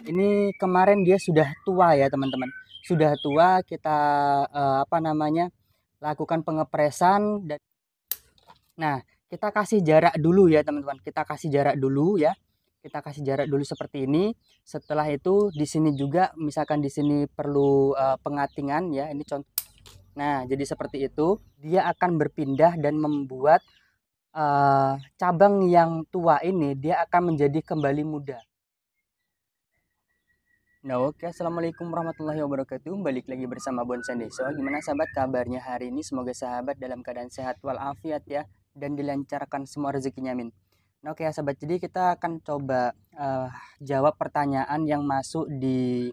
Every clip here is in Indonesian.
Ini kemarin dia sudah tua ya teman-teman. Sudah tua kita lakukan pengepresan dan nah, kita kasih jarak dulu ya teman-teman. Kita kasih jarak dulu ya. Kita kasih jarak dulu seperti ini. Setelah itu di sini juga misalkan di sini perlu pengatingan ya. Ini contoh. Nah, jadi seperti itu. Dia akan berpindah dan membuat cabang yang tua ini dia akan menjadi kembali muda. Nah, oke, assalamualaikum warahmatullahi wabarakatuh. Balik lagi bersama Bonsan Deso. Gimana sahabat kabarnya hari ini? Semoga sahabat dalam keadaan sehat walafiat ya, dan dilancarkan semua rezekinya, amin. Nah, oke ya sahabat, jadi kita akan coba jawab pertanyaan yang masuk di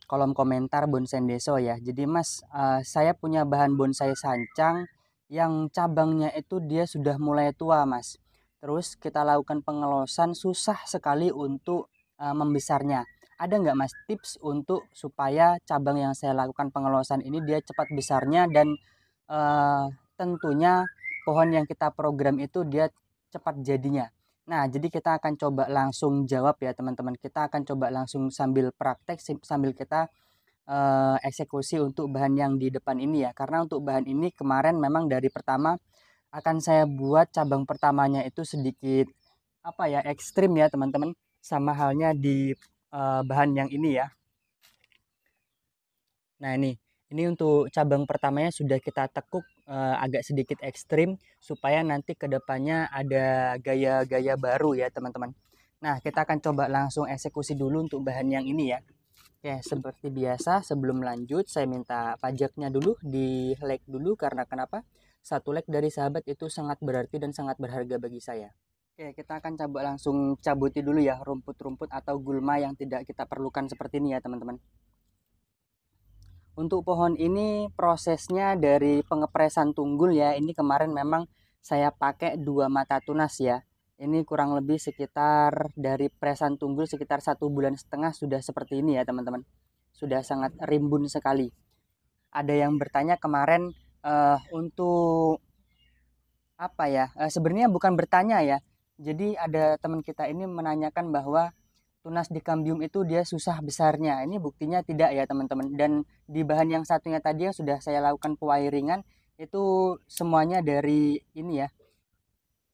kolom komentar Bonsan Deso ya. Jadi Mas, saya punya bahan bonsai sancang yang cabangnya itu dia sudah mulai tua Mas. Terus kita lakukan pengelosan, susah sekali untuk membesarnya. Ada nggak Mas tips untuk supaya cabang yang saya lakukan pengelosan ini dia cepat besarnya dan eh, tentunya pohon yang kita program itu dia cepat jadinya. Nah, jadi kita akan coba langsung jawab ya teman-teman. Kita akan coba langsung sambil praktek sambil kita eksekusi untuk bahan yang di depan ini ya. Karena untuk bahan ini kemarin memang dari pertama akan saya buat cabang pertamanya itu sedikit ekstrim ya teman-teman. Sama halnya di bahan yang ini ya. Nah, ini untuk cabang pertamanya sudah kita tekuk agak sedikit ekstrim supaya nanti kedepannya ada gaya-gaya baru ya teman-teman. Nah, kita akan coba langsung eksekusi dulu untuk bahan yang ini ya. Oke, seperti biasa sebelum lanjut saya minta pajaknya dulu di like dulu karena kenapa? Satu like dari sahabat itu sangat berarti dan sangat berharga bagi saya. Oke, kita akan coba langsung cabuti dulu ya rumput-rumput atau gulma yang tidak kita perlukan seperti ini ya teman-teman. Untuk pohon ini prosesnya dari pengepresan tunggul ya. Ini kemarin memang saya pakai 2 mata tunas ya. Ini kurang lebih sekitar dari presan tunggul sekitar 1,5 bulan sudah seperti ini ya teman-teman. Sudah sangat rimbun sekali. Ada yang bertanya kemarin untuk sebenarnya bukan bertanya ya. Jadi ada teman kita ini menanyakan bahwa tunas dicambium itu dia susah besarnya. Ini buktinya tidak ya teman-teman. Dan di bahan yang satunya tadi yang sudah saya lakukan pewiringan itu semuanya dari ini ya,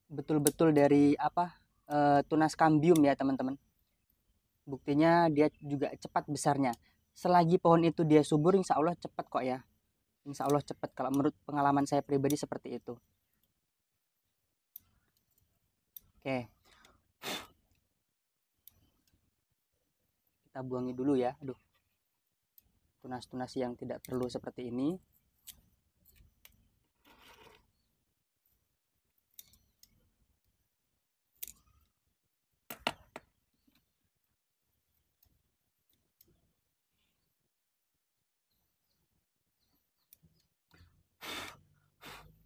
betul-betul dari tunas kambium ya teman-teman. Buktinya dia juga cepat besarnya. Selagi pohon itu dia subur, insya Allah cepat kok ya. Insya Allah cepat kalau menurut pengalaman saya pribadi seperti itu. Oke, kita buangi dulu ya. Aduh, tunas-tunas yang tidak perlu seperti ini.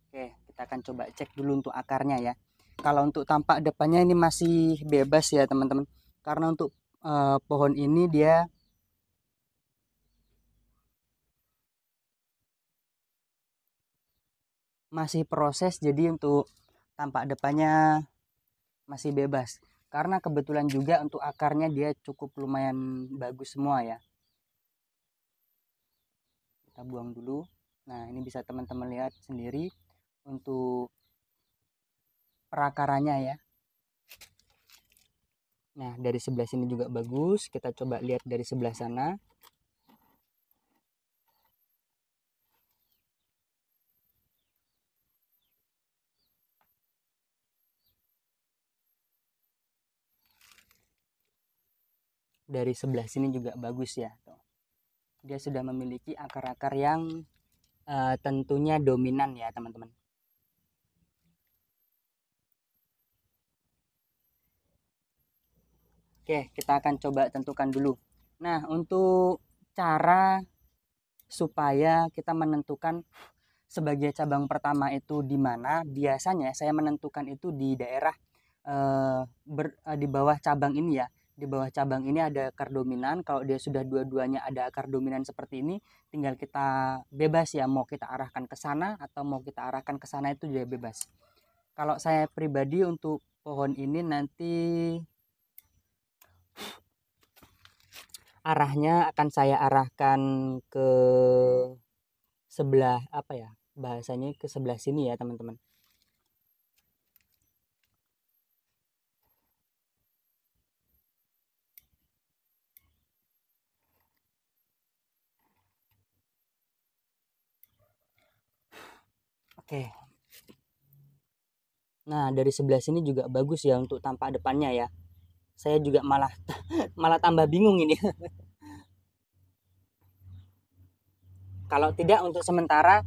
Oke, kita akan coba cek dulu untuk akarnya ya. Kalau untuk tampak depannya ini masih bebas ya teman-teman. Karena untuk pohon ini dia masih proses, jadi untuk tampak depannya masih bebas. Karena kebetulan juga untuk akarnya dia cukup lumayan bagus semua ya. Kita buang dulu. Nah, ini bisa teman-teman lihat sendiri untuk perakarannya ya. Nah, dari sebelah sini juga bagus. Kita coba lihat dari sebelah sana. Dari sebelah sini juga bagus ya. Dia sudah memiliki akar-akar yang tentunya dominan ya teman-teman. Oke, kita akan coba tentukan dulu. Nah, untuk cara supaya kita menentukan sebagai cabang pertama itu di mana, biasanya saya menentukan itu di daerah di bawah cabang ini ya. Di bawah cabang ini ada akar dominan. Kalau dia sudah dua-duanya ada akar dominan seperti ini, tinggal kita bebas ya mau kita arahkan ke sana atau mau kita arahkan ke sana itu juga bebas. Kalau saya pribadi untuk pohon ini nanti arahnya akan saya arahkan ke sebelah apa ya? Bahasanya ke sebelah sini ya, teman-teman. Oke. Nah, dari sebelah sini juga bagus ya untuk tampak depannya ya. Saya juga malah malah tambah bingung ini. Kalau tidak untuk sementara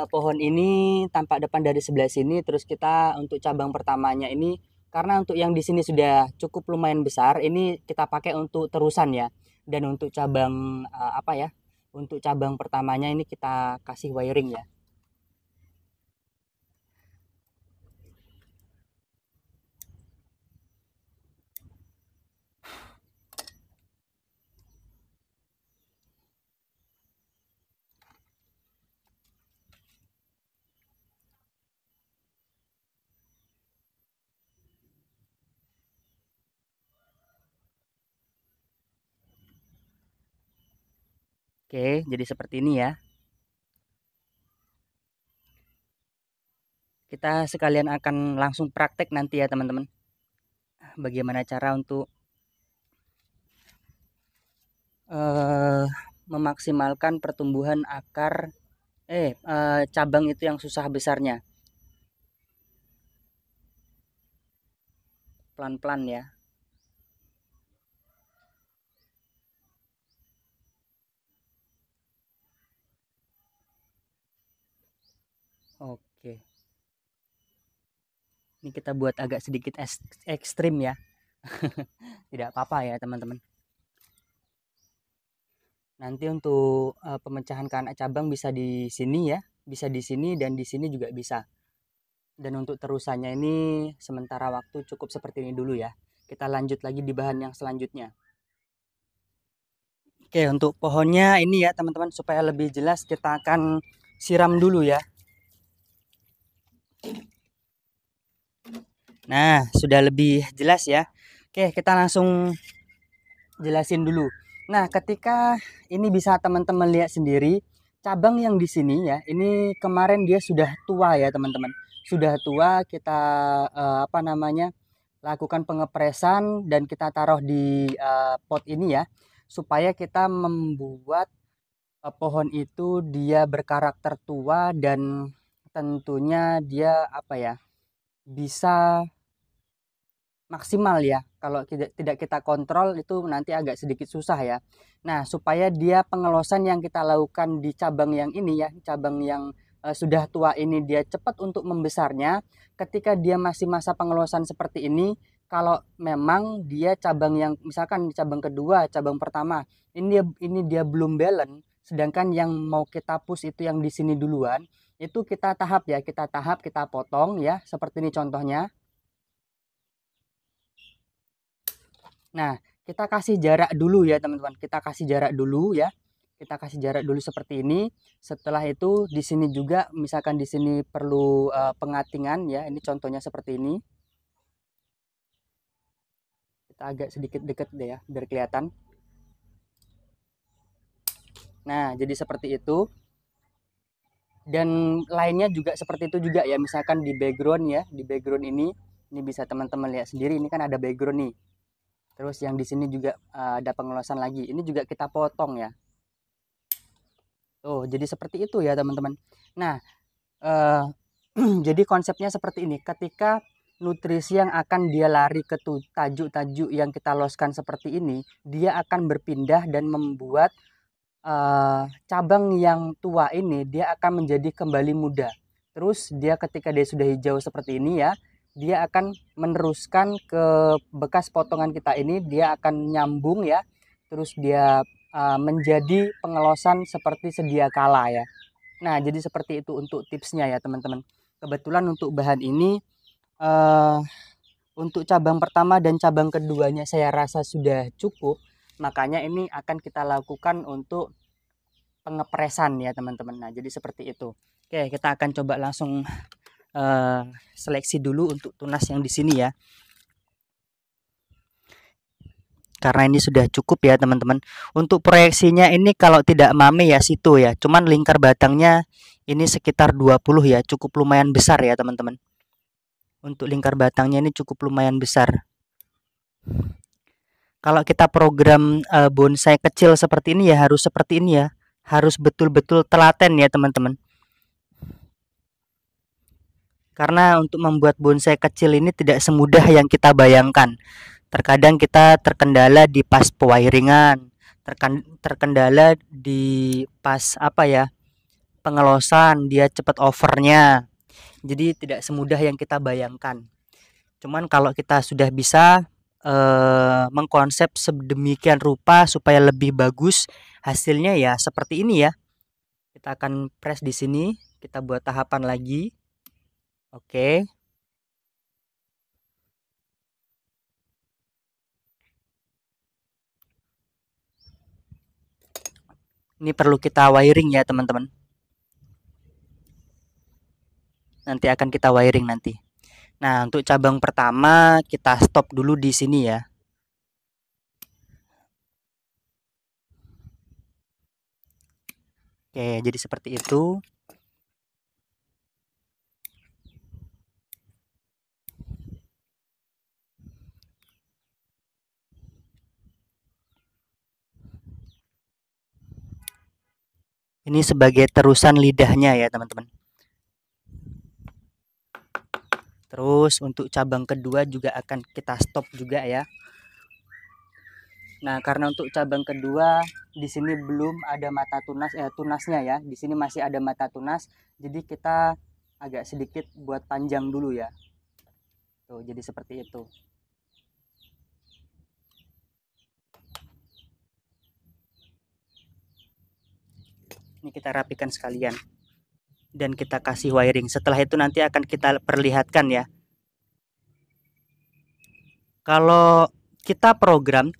pohon ini tampak depan dari sebelah sini, terus kita untuk cabang pertamanya ini karena untuk yang di sini sudah cukup lumayan besar, ini kita pakai untuk terusan ya. Dan untuk cabang apa ya? Untuk cabang pertamanya ini kita kasih wiring ya. Oke, jadi seperti ini ya. Kita sekalian akan langsung praktek nanti ya teman-teman. Bagaimana cara untuk eh, memaksimalkan pertumbuhan akar cabang itu yang susah besarnya. Pelan-pelan ya. Oke. Ini kita buat agak sedikit ekstrim ya. Tidak apa-apa ya teman-teman. Nanti untuk pemecahan KNA cabang bisa di sini ya, bisa di sini dan di sini juga bisa. Dan untuk terusannya ini sementara waktu cukup seperti ini dulu ya. Kita lanjut lagi di bahan yang selanjutnya. Oke, untuk pohonnya ini ya teman-teman supaya lebih jelas kita akan siram dulu ya. Nah, sudah lebih jelas ya. Oke, kita langsung jelasin dulu. Nah, ketika ini bisa teman-teman lihat sendiri, cabang yang di sini ya, ini kemarin dia sudah tua ya, teman-teman. Sudah tua, kita apa namanya? Lakukan pengepresan dan kita taruh di pot ini ya, supaya kita membuat pohon itu dia berkarakter tua dan tentunya dia apa ya? Bisa maksimal ya. Kalau tidak kita kontrol itu nanti agak sedikit susah ya. Nah, supaya dia pengelosan yang kita lakukan di cabang yang ini ya, cabang yang sudah tua ini dia cepat untuk membesarnya. Ketika dia masih masa pengelosan seperti ini, kalau memang dia cabang yang misalkan di cabang kedua, cabang pertama, ini dia belum balance, sedangkan yang mau kita push itu yang di sini duluan, itu kita tahap ya, kita tahap, kita potong ya, seperti ini contohnya. Nah, kita kasih jarak dulu ya teman-teman. Kita kasih jarak dulu ya. Kita kasih jarak dulu seperti ini. Setelah itu di sini juga misalkan di sini perlu pengatingan ya. Ini contohnya seperti ini. Kita agak sedikit dekat deh ya biar kelihatan. Nah, jadi seperti itu. Dan lainnya juga seperti itu juga ya. Misalkan di background ya, di background ini bisa teman-teman lihat sendiri. Ini kan ada background nih. Terus yang di sini juga ada pengelosan lagi. Ini juga kita potong ya. Tuh, jadi seperti itu ya teman-teman. Nah, eh, jadi konsepnya seperti ini. Ketika nutrisi yang akan dia lari ke tajuk-tajuk yang kita loskan seperti ini, dia akan berpindah dan membuat cabang yang tua ini dia akan menjadi kembali muda. Terus dia ketika dia sudah hijau seperti ini ya, dia akan meneruskan ke bekas potongan kita ini, dia akan nyambung ya. Terus dia menjadi pengelosan seperti sedia kala ya. Nah, jadi seperti itu untuk tipsnya ya, teman-teman. Kebetulan untuk bahan ini eh untuk cabang pertama dan cabang keduanya saya rasa sudah cukup. Makanya ini akan kita lakukan untuk pengepresan ya, teman-teman. Nah, jadi seperti itu. Oke, kita akan coba langsung eh seleksi dulu untuk tunas yang di sini ya. karena ini sudah cukup ya teman-teman. Untuk proyeksinya ini kalau tidak mame ya situ ya, cuman lingkar batangnya ini sekitar 20 ya, cukup lumayan besar ya teman-teman. Untuk lingkar batangnya ini cukup lumayan besar. Kalau kita program bonsai kecil seperti ini ya harus seperti ini ya, harus betul-betul telaten ya teman-teman. Karena untuk membuat bonsai kecil ini tidak semudah yang kita bayangkan. Terkadang kita terkendala di pas pewiringan, terkendala di pas apa ya, pengelosan, dia cepat overnya. Jadi tidak semudah yang kita bayangkan. Cuman kalau kita sudah bisa mengkonsep sedemikian rupa supaya lebih bagus hasilnya ya seperti ini ya. Kita akan press di sini, kita buat tahapan lagi. Oke. Ini perlu kita wiring ya teman-teman. Nanti akan kita wiring nanti. Nah, untuk cabang pertama kita stop dulu di sini ya. Oke, jadi seperti itu. Ini sebagai terusan lidahnya ya teman-teman. Terus untuk cabang kedua juga akan kita stop juga ya. Nah, karena untuk cabang kedua di sini belum ada mata tunas tunasnya ya. Di sini masih ada mata tunas. Jadi kita agak sedikit buat panjang dulu ya. Tuh, jadi seperti itu. Ini kita rapikan sekalian. Dan kita kasih wiring. Setelah itu nanti akan kita perlihatkan ya. Kalau kita program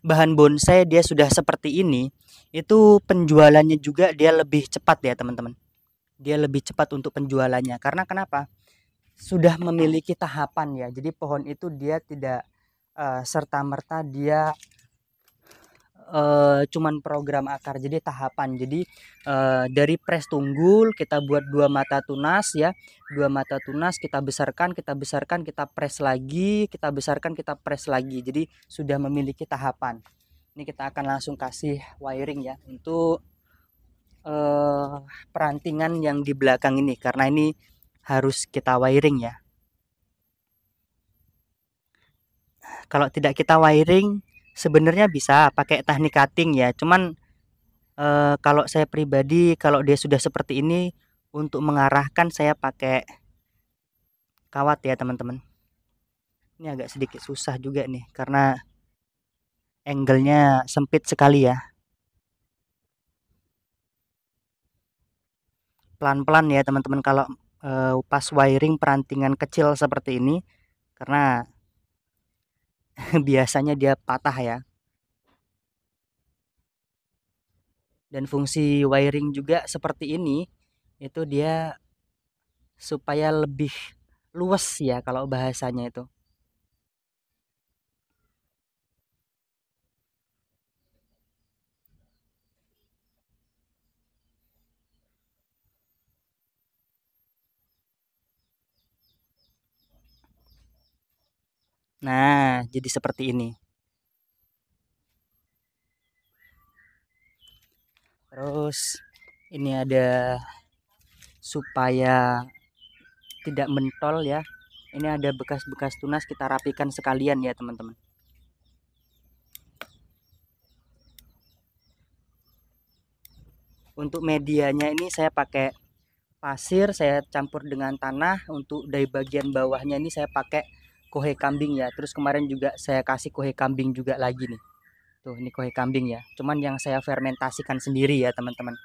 bahan bonsai dia sudah seperti ini, itu penjualannya juga dia lebih cepat ya teman-teman. Dia lebih cepat untuk penjualannya. Karena kenapa? Sudah memiliki tahapan ya. Jadi pohon itu dia tidak serta-merta dia cuman program akar, jadi tahapan. Jadi dari press tunggul kita buat 2 mata tunas ya, 2 mata tunas kita besarkan, kita press lagi, kita besarkan, kita press lagi. Jadi sudah memiliki tahapan. Ini kita akan langsung kasih wiring ya untuk perantingan yang di belakang ini, karena ini harus kita wiring ya. Kalau tidak kita wiring sebenarnya bisa pakai teknik cutting ya, cuman kalau saya pribadi kalau dia sudah seperti ini untuk mengarahkan saya pakai kawat ya teman-teman. Ini agak sedikit susah juga nih karena angle-nya sempit sekali ya. Pelan-pelan ya teman-teman kalau pas wiring perantingan kecil seperti ini, karena biasanya dia patah ya. Dan fungsi wiring juga seperti ini, itu dia supaya lebih luas ya kalau bahasanya itu. Nah, jadi seperti ini. Terus ini ada supaya tidak mentol ya. Ini ada bekas-bekas tunas, kita rapikan sekalian ya teman-teman. Untuk medianya ini saya pakai pasir, saya campur dengan tanah. Untuk dari bagian bawahnya ini saya pakai kohe kambing ya. Terus kemarin juga saya kasih kohe kambing juga lagi nih. Tuh, ini kohe kambing ya. Cuman yang saya fermentasikan sendiri ya teman-teman.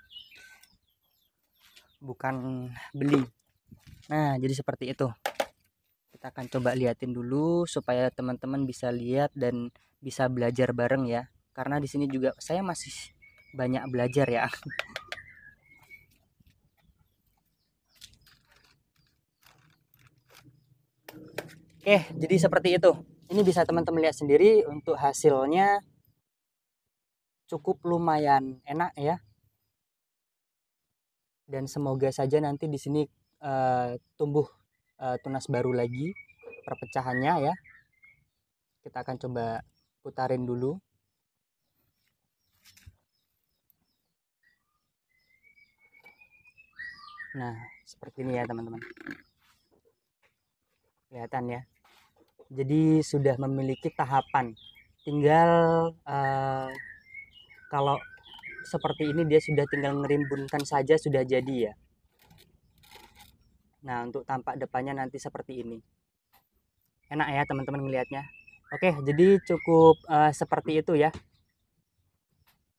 Bukan beli. Nah, jadi seperti itu. Kita akan coba liatin dulu supaya teman-teman bisa lihat dan bisa belajar bareng ya. Karena di sini juga saya masih banyak belajar ya. Oke, jadi seperti itu. Ini bisa teman-teman lihat sendiri untuk hasilnya cukup lumayan enak ya. Dan semoga saja nanti di sini tumbuh tunas baru lagi perpecahannya ya. Kita akan coba putarin dulu. Nah, seperti ini ya teman-teman. Kelihatan ya. Jadi sudah memiliki tahapan. Tinggal kalau seperti ini dia sudah tinggal ngerimbunkan saja sudah jadi ya. Nah, untuk tampak depannya nanti seperti ini. Enak ya teman-teman ngelihatnya. Oke, jadi cukup seperti itu ya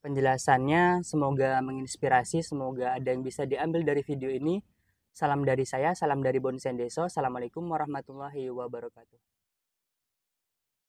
penjelasannya. Semoga menginspirasi, semoga ada yang bisa diambil dari video ini. Salam dari saya, salam dari Bonsen Deso. Assalamualaikum warahmatullahi wabarakatuh.